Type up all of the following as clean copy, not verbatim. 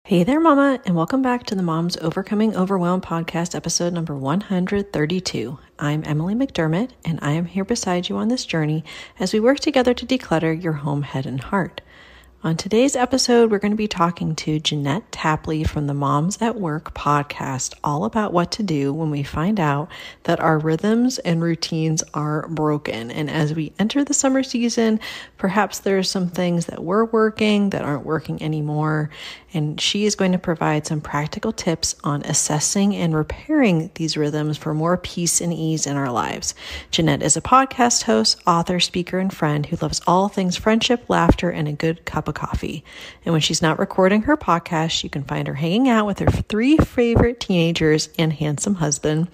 Hey there, Mama, and welcome back to the Moms Overcoming Overwhelm podcast, episode number 132. I'm Emily McDermott, and I am here beside you on this journey as we work together to declutter your home, head, and heart. On today's episode, we're going to be talking to Jeanette Tapley from the Moms at Work podcast, all about what to do when we find out that our rhythms and routines are broken. And as we enter the summer season, perhaps there are some things that were working that aren't working anymore. And she is going to provide some practical tips on assessing and repairing these rhythms for more peace and ease in our lives. Jeanette is a podcast host, author, speaker, and friend who loves all things friendship, laughter, and a good cup of coffee. And when she's not recording her podcast, you can find her hanging out with her three favorite teenagers and handsome husband.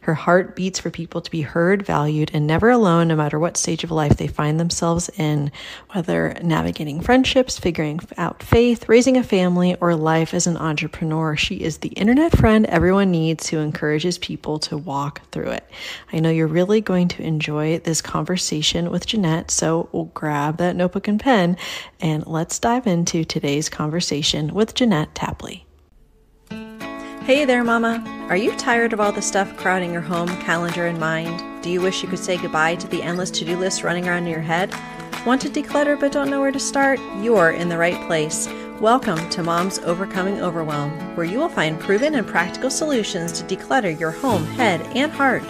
Her heart beats for people to be heard, valued, and never alone, no matter what stage of life they find themselves in, whether navigating friendships, figuring out faith, raising a family, or life as an entrepreneur. She is the internet friend everyone needs who encourages people to walk through it. I know you're really going to enjoy this conversation with Jeanette, so we'll grab that notebook and pen and let's dive into today's conversation with Jeanette Tapley. Hey there, Mama. Are you tired of all the stuff crowding your home, calendar, and mind? Do you wish you could say goodbye to the endless to-do list running around in your head? Want to declutter but don't know where to start? You're in the right place. Welcome to Moms Overcoming Overwhelm, where you will find proven and practical solutions to declutter your home, head, and heart.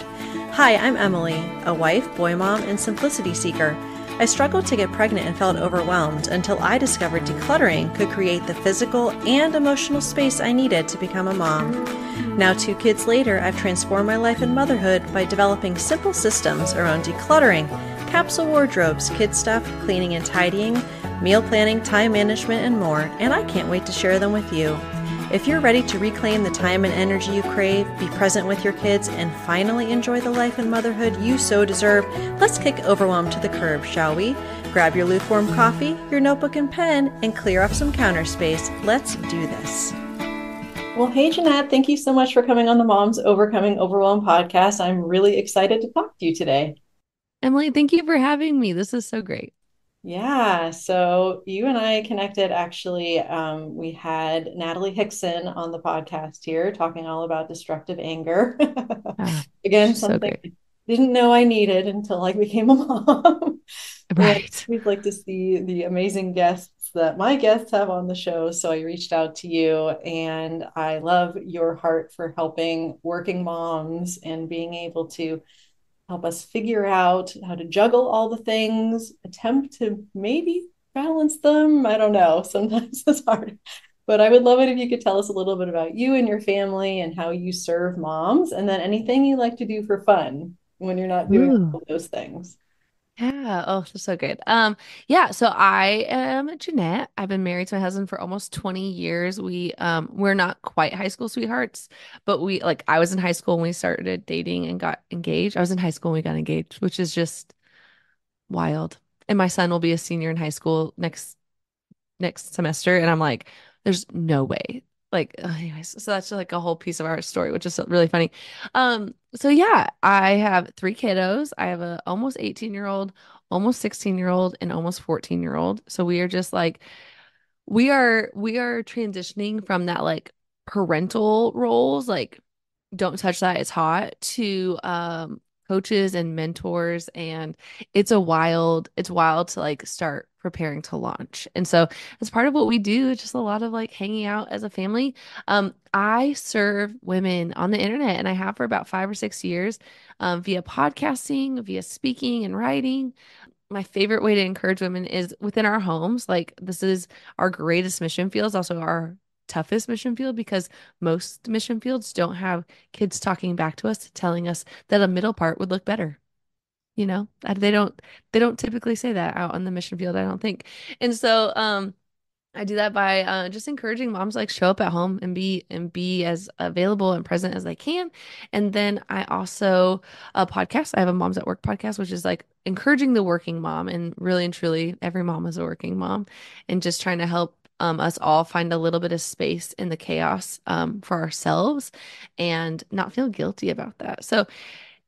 Hi, I'm Emily, a wife, boy mom, and simplicity seeker. I struggled to get pregnant and felt overwhelmed until I discovered decluttering could create the physical and emotional space I needed to become a mom. Now, 2 kids later, I've transformed my life and motherhood by developing simple systems around decluttering, capsule wardrobes, kid stuff, cleaning and tidying, meal planning, time management, and more, and I can't wait to share them with you. If you're ready to reclaim the time and energy you crave, be present with your kids, and finally enjoy the life and motherhood you so deserve, let's kick overwhelm to the curb, shall we? Grab your lukewarm coffee, your notebook and pen, and clear up some counter space. Let's do this. Well, hey, Jeanette, thank you so much for coming on the Moms Overcoming Overwhelm podcast. I'm really excited to talk to you today. Emily, thank you for having me. This is so great. Yeah, so you and I connected actually. We had Natalie Hickson on the podcast here talking all about destructive anger. Ah, Again, she's so something great. I didn't know I needed until I became a mom. And Right. we'd like to see the amazing guests that my guests have on the show. So I reached out to you, and I love your heart for helping working moms and being able to help us figure out how to juggle all the things, attempt to maybe balance them. I don't know. Sometimes it's hard. But I would love it if you could tell us a little bit about you and your family and how you serve moms, and then anything you like to do for fun when you're not doing Ooh. all those things. Yeah. Oh, that's so good. Yeah, so I am Jeanette. I've been married to my husband for almost 20 years. We're not quite high school sweethearts, but I was in high school when we started dating and got engaged. I was in high school when we got engaged, which is just wild. And my son will be a senior in high school next semester, and I'm like, there's no way. Anyways, so that's like a whole piece of our story, which is really funny. So yeah, I have 3 kiddos. I have a almost 18-year-old, almost 16-year-old, and almost 14-year-old. So we are just like we are transitioning from that like parental roles, like don't touch that, it's hot, to coaches and mentors, and it's wild to like start preparing to launch. And so as part of what we do, it's just a lot of like hanging out as a family. I serve women on the internet, and I have for about 5 or 6 years, via podcasting, via speaking and writing. My favorite way to encourage women is within our homes. Like, this is our greatest mission field, also our toughest mission field, because most mission fields don't have kids talking back to us, telling us that a middle part would look better. They don't typically say that out on the mission field, I don't think. And so I do that by just encouraging moms like show up at home and be as available and present as they can. And then I also podcast. I have a Moms at Work podcast, which is like encouraging the working mom, and really and truly every mom is a working mom, and just trying to help us all find a little bit of space in the chaos, for ourselves, and not feel guilty about that. So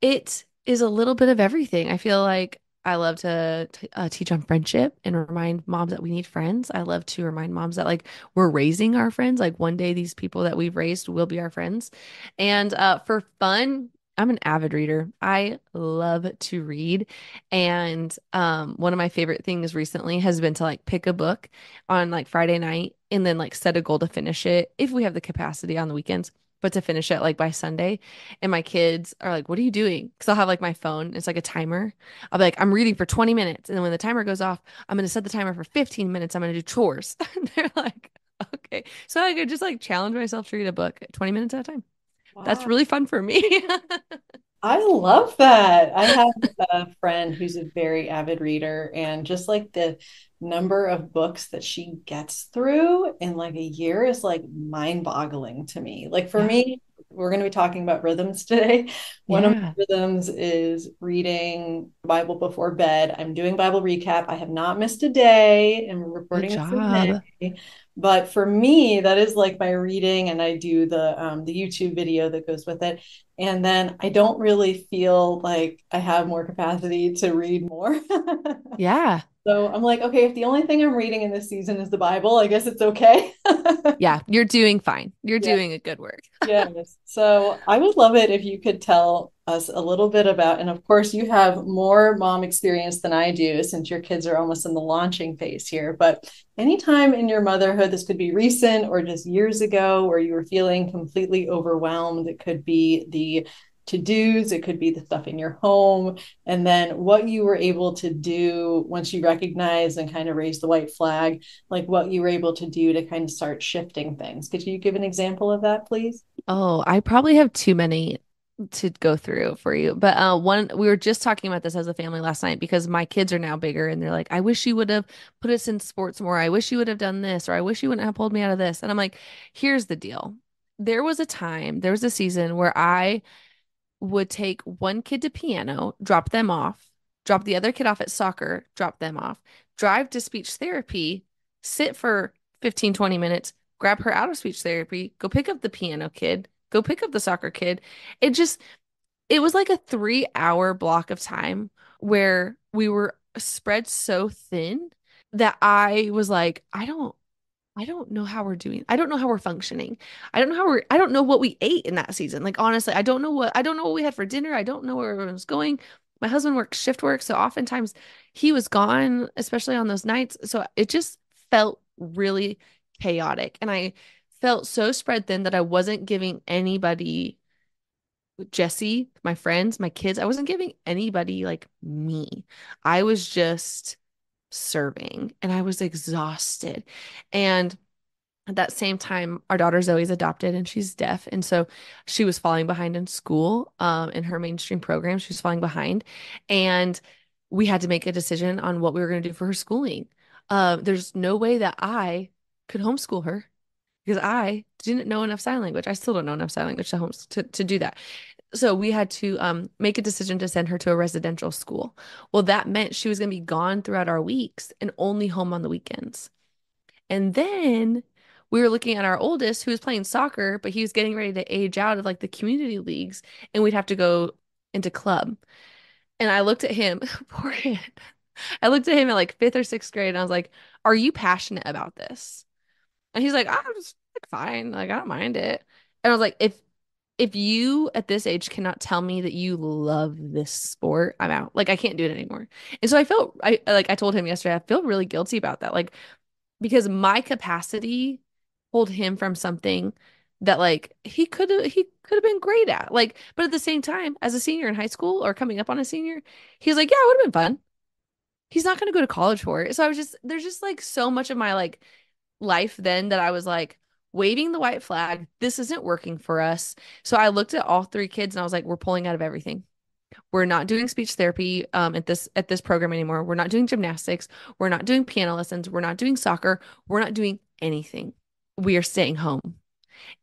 it is a little bit of everything. I feel like I love to teach on friendship and remind moms that we need friends. I love to remind moms that like we're raising our friends. Like one day these people that we've raised will be our friends. And for fun, I'm an avid reader. I love to read. And one of my favorite things recently has been to like pick a book on like Friday night and then like set a goal to finish it if we have the capacity on the weekends, but to finish it like by Sunday. And my kids are like, "What are you doing?" Because I'll have like my phone, it's like a timer. I'll be like, I'm reading for 20 minutes. And then when the timer goes off, I'm going to set the timer for 15 minutes. I'm going to do chores. And they're like, okay. So I could just like challenge myself to read a book 20 minutes at a time. That's Wow. really fun for me. I love that. I have a friend who's a very avid reader, and just like the number of books that she gets through in like a year is like mind-boggling to me. Like for Yeah. me, we're going to be talking about rhythms today. One of Yeah. my rhythms is reading Bible before bed. I'm doing Bible recap. I have not missed a day, and we're Good recording this in job. May. But for me, that is like my reading, and I do the YouTube video that goes with it. And then I don't really feel like I have more capacity to read more. Yeah. So I'm like, okay, if the only thing I'm reading in this season is the Bible, I guess it's okay. Yeah. You're doing fine. You're Yeah. doing a good work. Yes. So I would love it if you could tell us a little bit about, and of course, you have more mom experience than I do since your kids are almost in the launching phase here. But anytime in your motherhood, this could be recent or just years ago, where you were feeling completely overwhelmed, it could be the to-dos, it could be the stuff in your home, and then what you were able to do once you recognized and kind of raised the white flag, like what you were able to do to kind of start shifting things. Could you give an example of that, please? Oh, I probably have too many to go through for you. But one we were just talking about this as a family last night because my kids are now bigger and they're like, I wish you would have put us in sports more. I wish you would have done this, or I wish you wouldn't have pulled me out of this. And I'm like, here's the deal. There was a season where I would take one kid to piano, drop them off, drop the other kid off at soccer, drop them off, drive to speech therapy, sit for 15, 20 minutes, grab her out of speech therapy, go pick up the piano kid, go pick up the soccer kid. It just, it was like a 3 hour block of time where we were spread so thin that I was like, I don't know how we're doing. I don't know how we're functioning. I don't know what we ate in that season. Like honestly, I don't know what we had for dinner. I don't know where everyone was going. My husband works shift work, so oftentimes he was gone, especially on those nights. So it just felt really chaotic. And I felt so spread thin that I wasn't giving anybody, Jesse, my friends, my kids, I wasn't giving anybody like me. I was just serving and I was exhausted. And at that same time, our daughter Zoe's adopted and she's deaf. And so she was falling behind in school, in her mainstream program. She was falling behind. And we had to make a decision on what we were going to do for her schooling. There's no way that I could homeschool her because I didn't know enough sign language. I still don't know enough sign language to do that. So we had to make a decision to send her to a residential school. Well, that meant she was going to be gone throughout our weeks and only home on the weekends. And then we were looking at our oldest who was playing soccer, but he was getting ready to age out of like the community leagues, and we'd have to go into club. And I looked at him, poor kid. I looked at him at like fifth or sixth grade, and I was like, "Are you passionate about this?" And he's like, "I'm just like fine, like I don't mind it." And I was like, if you at this age cannot tell me that you love this sport, I'm out. Like I can't do it anymore. And so I told him yesterday, I feel really guilty about that. Like because my capacity hold him from something that like he could have been great at. Like, but at the same time, as a senior in high school or coming up on a senior, he's like, yeah, it would have been fun. He's not going to go to college for it. So I was just there's just like so much of my like life then that I was like waving the white flag. This isn't working for us. So I looked at all three kids and I was like, we're pulling out of everything. We're not doing speech therapy at this program anymore. We're not doing gymnastics. We're not doing piano lessons. We're not doing soccer. We're not doing anything. We are staying home.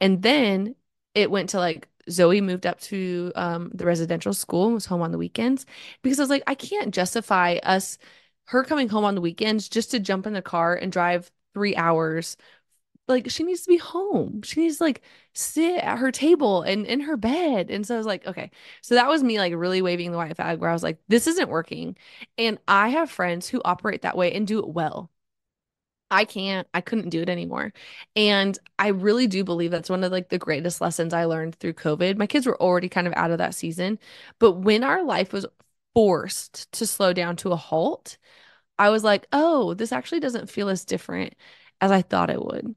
And then it went to like Zoe moved up to the residential school and was home on the weekends because I was like, I can't justify her coming home on the weekends just to jump in the car and drive 3 hours like she needs to be home. She needs to like sit at her table and in her bed. And so I was like, okay. So that was me like really waving the white flag where I was like, this isn't working. And I have friends who operate that way and do it well. I couldn't do it anymore. And I really do believe that's one of like the greatest lessons I learned through COVID. My kids were already kind of out of that season, but when our life was forced to slow down to a halt, I was like, oh, this actually doesn't feel as different as I thought it would.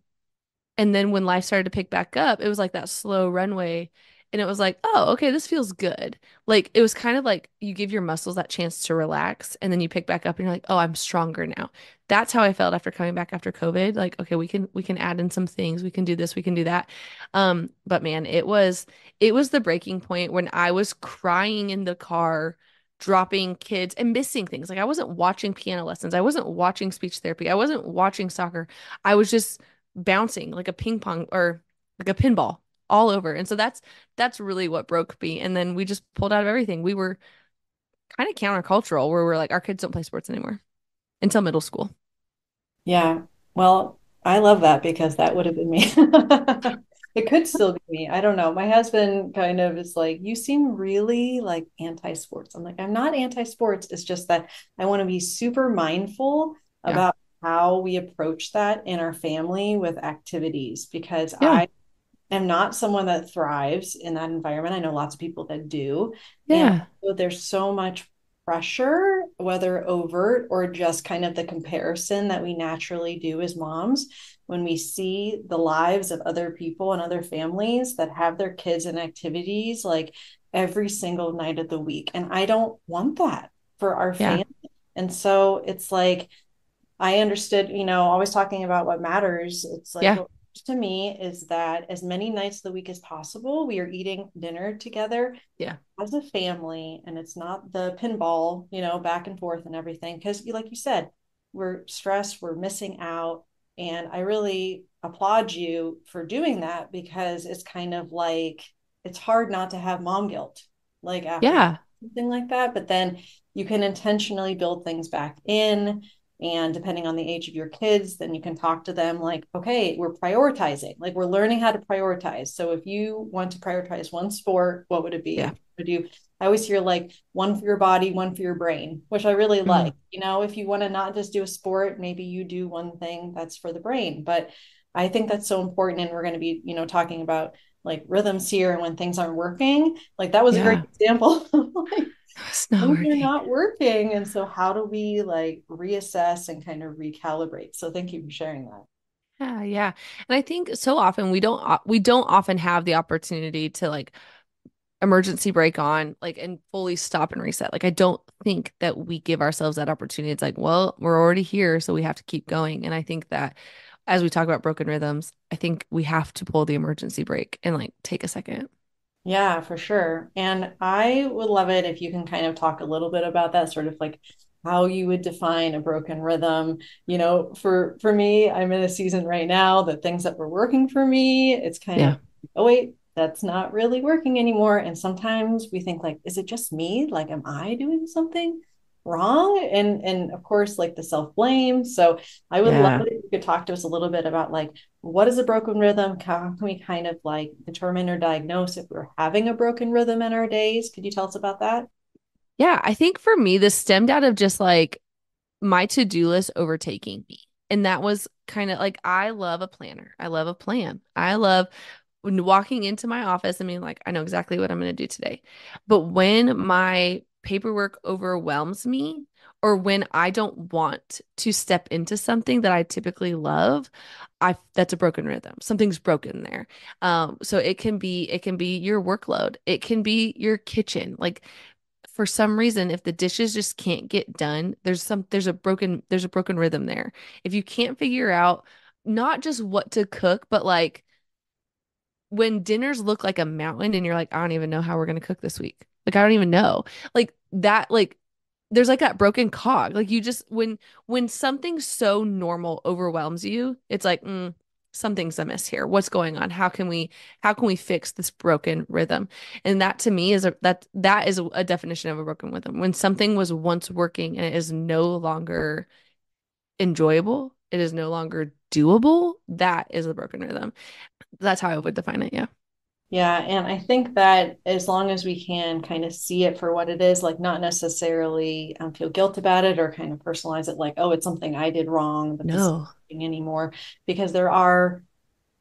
And then when life started to pick back up, it was like that slow runway. And it was like, oh, okay, this feels good. Like it was kind of like you give your muscles that chance to relax and then you pick back up and you're like, oh, I'm stronger now. That's how I felt after coming back after COVID. Like, okay, we can add in some things. We can do this, we can do that. But man, it was the breaking point when I was crying in the car, dropping kids and missing things. Like I wasn't watching piano lessons. I wasn't watching speech therapy. I wasn't watching soccer. I was just bouncing like a ping pong or like a pinball all over. And so that's really what broke me. And then we just pulled out of everything. We were kind of countercultural where we're like, our kids don't play sports anymore until middle school. Yeah. Well, I love that because that would have been me. It could still be me. I don't know. My husband kind of is like, you seem really like anti-sports. I'm like, I'm not anti-sports. It's just that I want to be super mindful Yeah. about how we approach that in our family with activities because Yeah. am not someone that thrives in that environment. I know lots of people that do. And Yeah. also there's so much pressure, whether overt or just kind of the comparison that we naturally do as moms when we see the lives of other people and other families that have their kids in activities like every single night of the week. And I don't want that for our Yeah. family. And so it's like, I understood, always talking about what matters. It's like Yeah. what matters to me is that as many nights of the week as possible, we are eating dinner together Yeah. as a family, and it's not the pinball, back and forth and everything. Because, like you said, we're stressed, we're missing out. And I really applaud you for doing that because it's kind of like it's hard not to have mom guilt, like after Yeah. something like that. But then you can intentionally build things back in, and depending on the age of your kids, then you can talk to them like, okay, we're prioritizing, like we're learning how to prioritize. So if you want to prioritize one sport, what would it be? Yeah. If you would do, I always hear like one for your body, one for your brain, which I really Mhm. like. If you want to not just do a sport, maybe you do one thing that's for the brain. But I think that's so important. And we're going to be, talking about like rhythms here and when things aren't working. Like that was a great Yeah. example. Like It's not things are working. not working. And so how do we like reassess and kind of recalibrate? So thank you for sharing that. Yeah, yeah. And I think so often we don't often have the opportunity to like emergency brake on like and fully stop and reset. Like I don't think that we give ourselves that opportunity. It's like, well, we're already here, so we have to keep going. And I think that as we talk about broken rhythms, I think we have to pull the emergency brake and like take a second. Yeah, for sure. And I would love it if you can kind of talk a little bit about that, sort of like how you would define a broken rhythm. For me, I'm in a season right now that things that were working for me, it's kind Yeah. of, oh wait, that's not really working anymore. And sometimes we think like, is it just me? Like, am I doing something wrong? And of course, like the self-blame. So I would love Yeah. it if you could talk to us a little bit about like what is a broken rhythm? How can we kind of like determine or diagnose if we're having a broken rhythm in our days? Could you tell us about that? Yeah, I think for me this stemmed out of just like my to-do list overtaking me. And that was kind of like I love a planner. I love a plan. I love when walking into my office and being like, I know exactly what I'm going to do today. But when my paperwork overwhelms me, or when I don't want to step into something that I typically love, I that's a broken rhythm. Something's broken there. So it can be your workload. It can be your kitchen. Like for some reason, if the dishes just can't get done, there's a broken rhythm there. If you can't figure out not just what to cook, but like when dinners look like a mountain and you're like, I don't even know how we're gonna cook this week. Like I don't even know. Like that, like there's like that broken cog. Like you just when something so normal overwhelms you, it's like, something's amiss here. What's going on? How can we fix this broken rhythm? And that to me is a definition of a broken rhythm. When something was once working and it is no longer enjoyable, it is no longer doable, that is a broken rhythm. That's how I would define it. Yeah. Yeah, and I think that as long as we can kind of see it for what it is, like not necessarily feel guilt about it or kind of personalize it like, oh, it's something I did wrong, but this No. isn't anymore. Because there are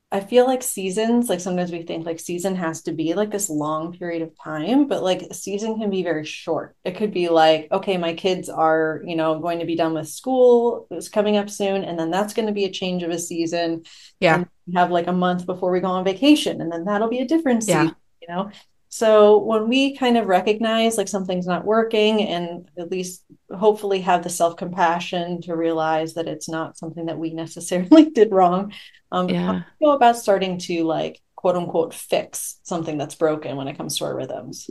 I feel like seasons, like sometimes we think like season has to be like this long period of time, but like a season can be very short. It could be like, okay, my kids are, going to be done with school. It's coming up soon. And then that's going to be a change of a season. Yeah. And we have like a month before we go on vacation. And then that'll be a different Yeah. season, you know? So when we kind of recognize like something's not working and at least hopefully have the self-compassion to realize that it's not something that we necessarily did wrong, how do Yeah. you go about starting to like quote unquote fix something that's broken when it comes to our rhythms?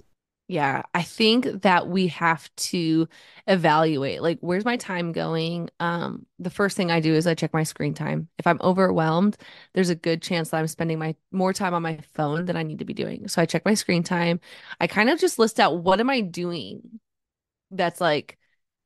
Yeah, I think that we have to evaluate like where's my time going? The first thing I do is I check my screen time. If I'm overwhelmed, there's a good chance that I'm spending my more time on my phone than I need to be doing. So I check my screen time. I kind of just list out what am I doing that's like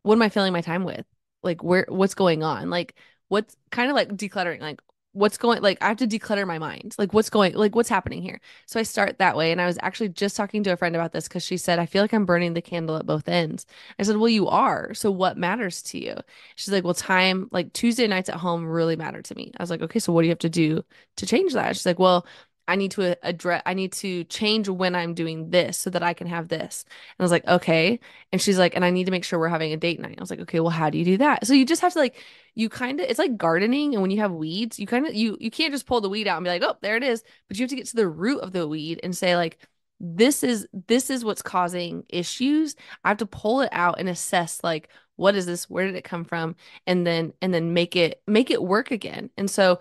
what am I filling my time with? Like what's going on? Like what's kind of like decluttering, like what's going like I have to declutter my mind. Like what's happening here? So I start that way. And I was actually just talking to a friend about this because she said, I feel like I'm burning the candle at both ends. I said, well, you are. So what matters to you? She's like, well, time, like Tuesday nights at home really matter to me. I was like, okay, so what do you have to do to change that? She's like, well, I need to change when I'm doing this so that I can have this. And I was like, okay. And she's like, and I need to make sure we're having a date night. I was like, okay, well, how do you do that? So you just have to like, you kind of, it's like gardening. And when you have weeds, you kind of, you can't just pull the weed out and be like, oh, there it is. But you have to get to the root of the weed and say like, this is what's causing issues. I have to pull it out and assess like, what is this? Where did it come from? And then make it work again. And so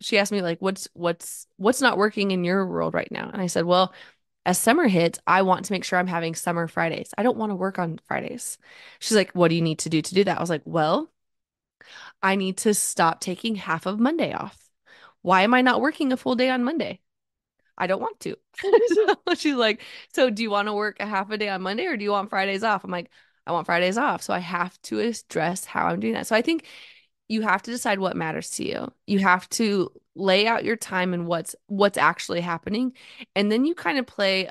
she asked me like, what's not working in your world right now? And I said, well, as summer hits, I want to make sure I'm having summer Fridays. I don't want to work on Fridays. She's like, what do you need to do that? I was like, well, I need to stop taking half of Monday off. Why am I not working a full day on Monday? I don't want to. So she's like, so do you want to work a half a day on Monday or do you want Fridays off? I'm like, I want Fridays off. So I have to address how I'm doing that. So I think you have to decide what matters to you. You have to lay out your time and what's actually happening. And then you kind of play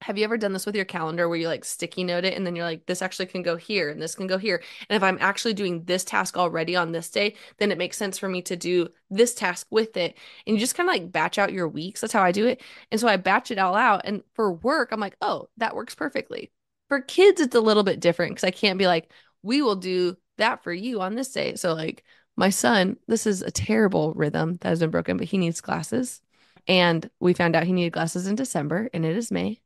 have you ever done this with your calendar where you like sticky note it and then you're like, this actually can go here and this can go here. And if I'm actually doing this task already on this day, then it makes sense for me to do this task with it. And you just kind of like batch out your weeks. That's how I do it. And so I batch it all out. And for work, I'm like, oh, that works perfectly. For kids, it's a little bit different because I can't be like, we will do that for you on this day. So like my son, this is a terrible rhythm that has been broken, but he needs glasses. And we found out he needed glasses in December and it is May.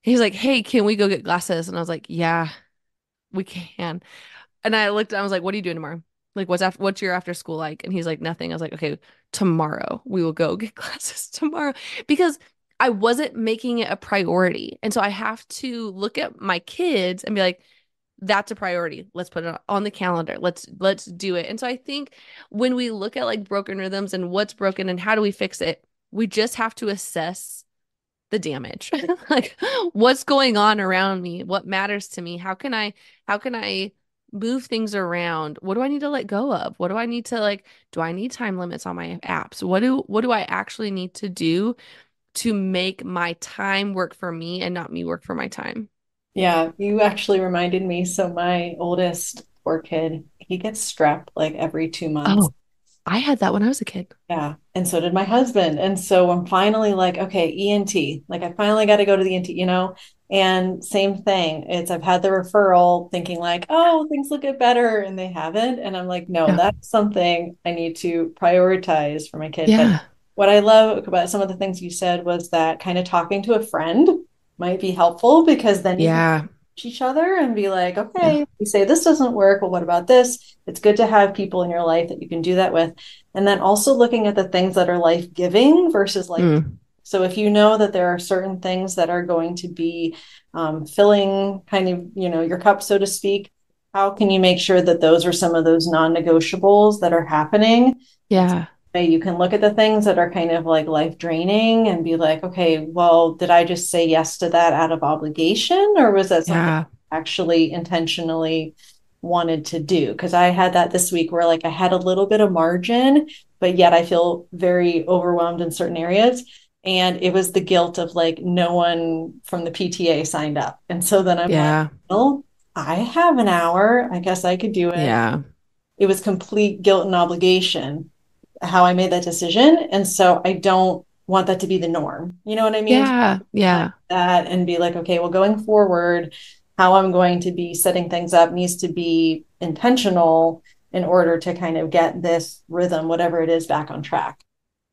He's like, hey, can we go get glasses? And I was like, yeah, we can. And I looked, I was like, what are you doing tomorrow? Like, what's your after school like? And he's like, nothing. I was like, okay, tomorrow we will go get glasses tomorrow because I wasn't making it a priority. And so I have to look at my kids and be like, that's a priority. Let's put it on the calendar. Let's do it. And so I think when we look at like broken rhythms and what's broken and how do we fix it, we just have to assess the damage. Like what's going on around me? What matters to me? How can I move things around? What do I need to let go of? What do I need to like do I need time limits on my apps? What do I actually need to do to make my time work for me and not me work for my time? Yeah, you actually reminded me. So my oldest poor kid, he gets strep like every 2 months. Oh, I had that when I was a kid. Yeah. And so did my husband. And so I'm finally like, okay, ENT, like I finally got to go to the ENT. And same thing. I've had the referral thinking like, oh, things look get better. And they haven't. And I'm like, no, Yeah. that's something I need to prioritize for my kid. But Yeah. what I love about some of the things you said was that kind of talking to a friend might be helpful because then you can Yeah. teach each other and be like, Yeah. okay, you say this doesn't work. Well, what about this? It's good to have people in your life that you can do that with. And then also looking at the things that are life giving versus life. Mm. So if you know that there are certain things that are going to be filling kind of, your cup, so to speak, how can you make sure that those are some of those non-negotiables that are happening? Yeah. You can look at the things that are kind of like life draining and be like, okay, well, did I just say yes to that out of obligation, or was that something Yeah. actually intentionally wanted to do. Because I had that this week where like I had a little bit of margin, but yet I feel very overwhelmed in certain areas. And it was the guilt of like no one from the PTA signed up. And so then I'm like, Yeah. well, I have an hour. I guess I could do it. Yeah. It was complete guilt and obligation how I made that decision. And so I don't want that to be the norm. You know what I mean? Yeah. Yeah. That and be like, okay, well, going forward, how I'm going to be setting things up needs to be intentional in order to kind of get this rhythm, whatever it is, back on track.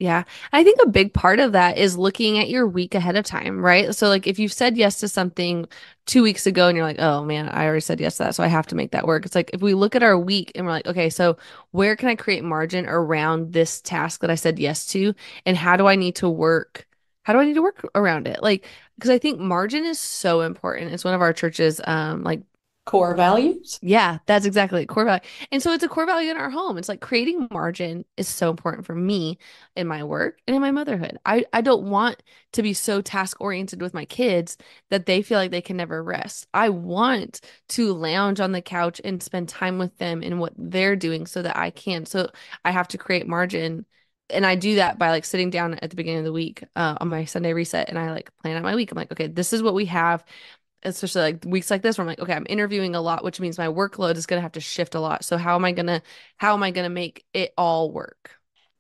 Yeah. I think a big part of that is looking at your week ahead of time, right? So, like, if you've said yes to something 2 weeks ago and you're like, oh man, I already said yes to that. So I have to make that work. It's like if we look at our week and we're like, okay, so where can I create margin around this task that I said yes to? And how do I need to work? How do I need to work around it? Like, because I think margin is so important. It's one of our church's like Core values. yeah, that's exactly it. Core value. And so it's a core value in our home. It's like creating margin is so important for me in my work and in my motherhood. I don't want to be so task oriented with my kids that they feel like they can never rest. I want to lounge on the couch and spend time with them in what they're doing so that I can. So I have to create margin. And I do that by like sitting down at the beginning of the week on my Sunday reset and I like plan out my week. I'm like, okay, this is what we have, especially like weeks like this where I'm like, okay, I'm interviewing a lot, which means my workload is going to have to shift a lot. So how am I going to make it all work?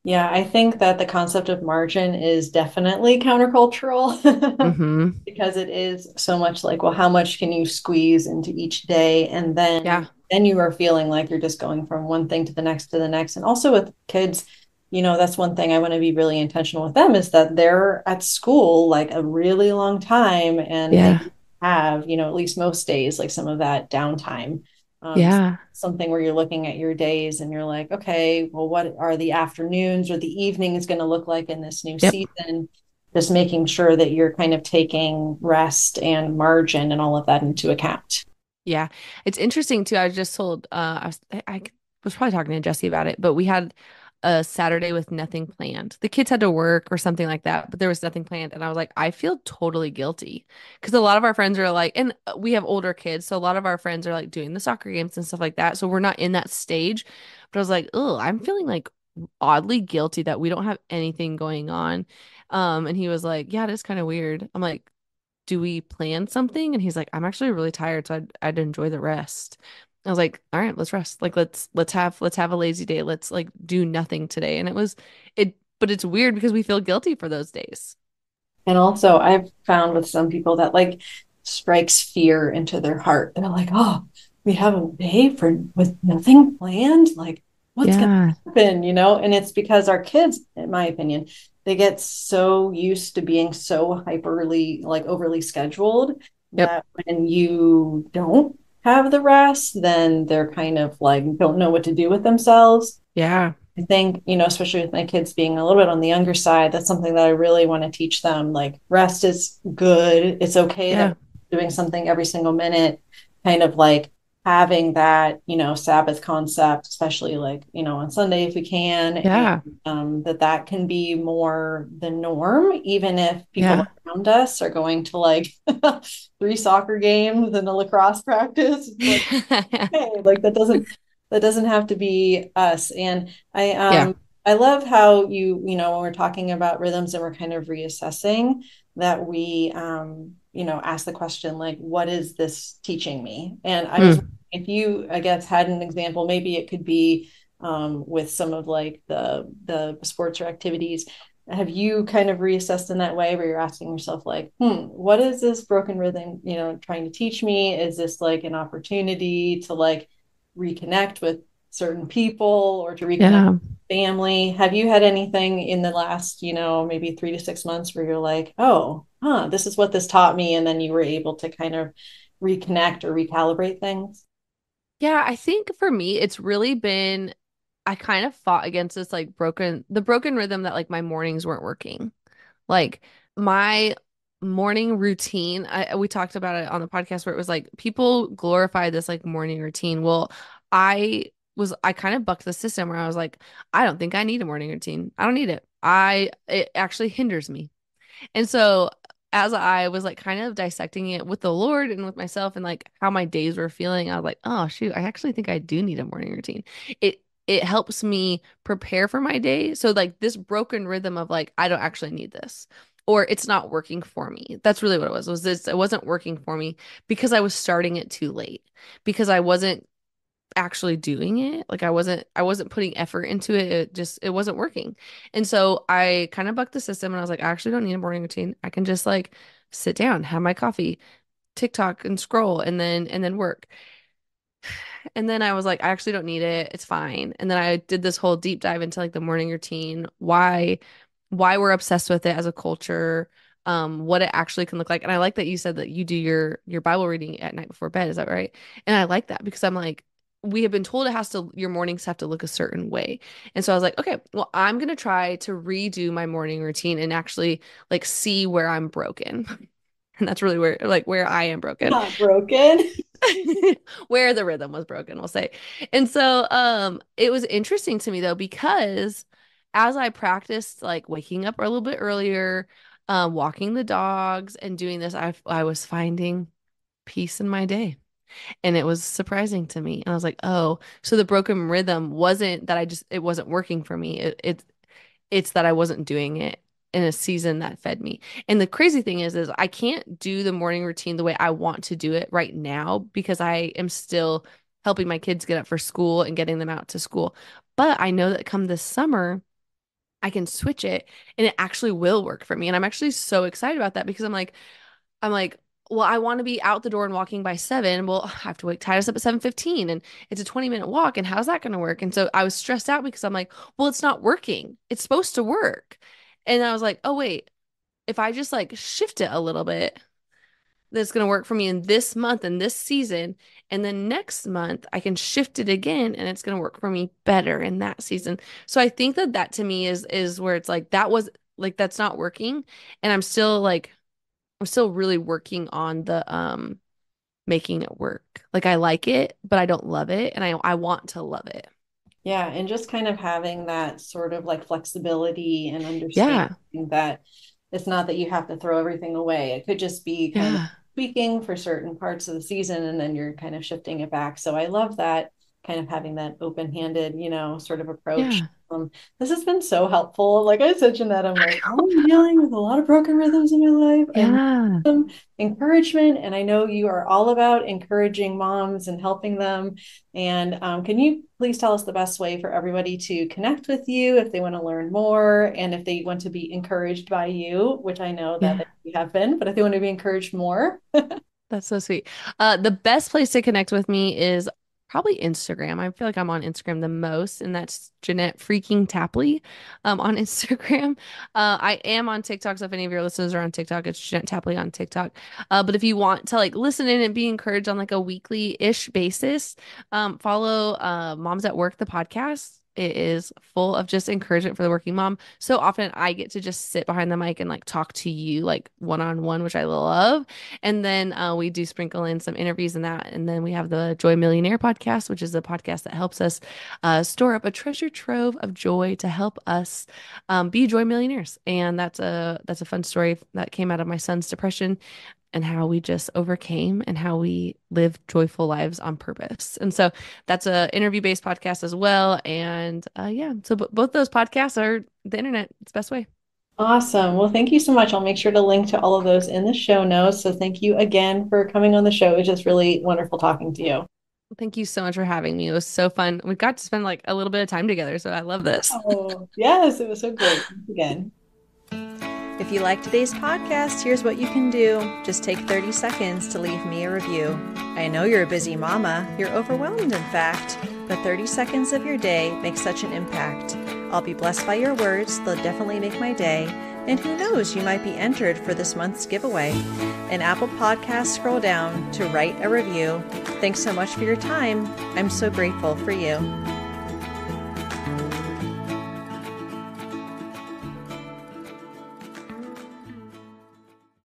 Yeah, I think that the concept of margin is definitely countercultural Mm-hmm. because it is so much like, well, how much can you squeeze into each day? And then Yeah. then you are feeling like you're just going from one thing to the next to the next. And also with kids, that's one thing I want to be really intentional with them is that they're at school like a really long time and they Yeah. have, at least most days, like some of that downtime. So Yeah. something where you're looking at your days and you're like, okay, well, what are the afternoons or the evenings going to look like in this new Yep. season? Just making sure that you're kind of taking rest and margin and all of that into account. Yeah. It's interesting too. I just told I was probably talking to Jesse about it, but we had a Saturday with nothing planned. The kids had to work or something like that, but there was nothing planned. And I was like, I feel totally guilty because a lot of our friends are like, and we have older kids, so a lot of our friends are like doing the soccer games and stuff like that. So we're not in that stage. But I was like, oh, I'm feeling like oddly guilty that we don't have anything going on. And he was like, yeah, it is kind of weird. I'm like, do we plan something? And he's like, I'm actually really tired, so I'd enjoy the rest. I was like, all right, let's rest. Like let's have a lazy day. Let's like do nothing today. And but it's weird because we feel guilty for those days. And also, I've found with some people that like strikes fear into their heart. They're like, oh, we have a day for with nothing planned. Like, what's going Yeah. to happen? And it's because our kids, in my opinion, they get so used to being so hyperly, like overly scheduled Yep. that when you don't have the rest, then they're kind of like don't know what to do with themselves. Yeah. I think, especially with my kids being a little bit on the younger side, that's something that I really want to teach them. Like, rest is good. It's okay that Yeah. we're doing something every single minute, kind of like having that, Sabbath concept, especially like, on Sunday if we can, and Yeah. that can be more the norm, even if people Yeah. around us are going to like three soccer games and a lacrosse practice. It's like, hey, like that doesn't have to be us. And I Yeah. I love how when we're talking about rhythms and we're kind of reassessing that we ask the question like, what is this teaching me? And I was Mm. if you, I guess, had an example, maybe it could be with some of like the sports or activities. Have you kind of reassessed in that way where you're asking yourself like, what is this broken rhythm, trying to teach me? Is this like an opportunity to like reconnect with certain people or to reconnect Yeah. with family? Have you had anything in the last, maybe 3 to 6 months where you're like, oh, this is what this taught me, and then you were able to kind of reconnect or recalibrate things? Yeah, I think for me, it's really been I kind of fought against this like broken rhythm that like my mornings weren't working. Like my morning routine, we talked about it on the podcast where it was like people glorify this like morning routine. Well, I kind of bucked the system where I was like, I don't think I need a morning routine. I don't need it. It actually hinders me. And so as I was like kind of dissecting it with the Lord and with myself and like how my days were feeling, I was like, oh shoot, I actually think I do need a morning routine. It helps me prepare for my day. So like this broken rhythm of like, I don't actually need this. Or it's not working for me. That's really what it was this, it wasn't working for me because I was starting it too late, because I wasn't actually doing it. Like I wasn't putting effort into it. It wasn't working. And so I kind of bucked the system and I was like, I actually don't need a morning routine. I can just like sit down, have my coffee, TikTok and scroll and then work. And then I was like, I actually don't need it. It's fine. And then I did this whole deep dive into like the morning routine, why we're obsessed with it as a culture, what it actually can look like. And I like that you said that you do your Bible reading at night before bed. Is that right? And I like that because I'm like, we have been told your mornings have to look a certain way. And so I was like, okay, well, I'm gonna try to redo my morning routine and actually like see where I'm broken. And that's really where I am broken. Not broken. Where the rhythm was broken, we'll say. And so it was interesting to me though, because as I practiced like waking up a little bit earlier, walking the dogs and doing this, I was finding peace in my day. And it was surprising to me. And I was like, oh, so the broken rhythm wasn't that it wasn't working for me. It's that I wasn't doing it in a season that fed me. And the crazy thing is I can't do the morning routine the way I want to do it right now because I am still helping my kids get up for school and getting them out to school. But I know that come this summer, I can switch it and it actually will work for me. And I'm actually so excited about that because I'm like, well, I want to be out the door and walking by 7. Well, I have to wake Titus up at 7:15 and it's a 20-minute walk. And how's that going to work? And so I was stressed out because I'm like, well, it's not working. It's supposed to work. And I was like, oh, wait, if I just like shift it a little bit, that's going to work for me in this month and this season. And then next month, I can shift it again and it's going to work for me better in that season. So I think that to me is where it's like that was like that's not working. And I'm still really working on the making it work. Like I like it, but I don't love it and I want to love it. Yeah, and just kind of having that sort of like flexibility and understanding Yeah. that it's not that you have to throw everything away. It could just be kind of Yeah. tweaking for certain parts of the season and then you're kind of shifting it back. So I love that kind of having that open-handed, sort of approach. Yeah. This has been so helpful. Like I said, Jeanette, I'm like, I'm dealing with a lot of broken rhythms in my life. I need Yeah. some encouragement, and I know you are all about encouraging moms and helping them. And can you please tell us the best way for everybody to connect with you if they want to learn more and if they want to be encouraged by you, which I know that Yeah. you have been, but if they want to be encouraged more? That's so sweet. The best place to connect with me is probably Instagram. I feel like I'm on Instagram the most, and that's Jeanette freaking Tapley on Instagram. I am on TikTok, so if any of your listeners are on TikTok, it's Jeanette Tapley on TikTok. But if you want to like listen in and be encouraged on like a weekly-ish basis, follow Moms at Work, the podcast. It is full of just encouragement for the working mom. So often I get to just sit behind the mic and like talk to you like one-on-one, which I love. And then we do sprinkle in some interviews in that. And then we have the Joy Millionaire podcast, which is a podcast that helps us store up a treasure trove of joy to help us be joy millionaires. And that's a fun story that came out of my son's depression and how we just overcame and how we live joyful lives on purpose. And so that's a interview-based podcast as well. And yeah, so both those podcasts are the internet. It's the best way. Awesome. Well, thank you so much. I'll make sure to link to all of those in the show notes. So thank you again for coming on the show. It was just really wonderful talking to you. Thank you so much for having me. It was so fun. We got to spend like a little bit of time together, so I love this. Oh, yes, it was so great. Thanks again. If you like today's podcast, here's what you can do. Just take 30 seconds to leave me a review. I know you're a busy mama. You're overwhelmed, in fact. But 30 seconds of your day makes such an impact. I'll be blessed by your words. They'll definitely make my day. And who knows, you might be entered for this month's giveaway. In Apple Podcasts, scroll down to write a review. Thanks so much for your time. I'm so grateful for you.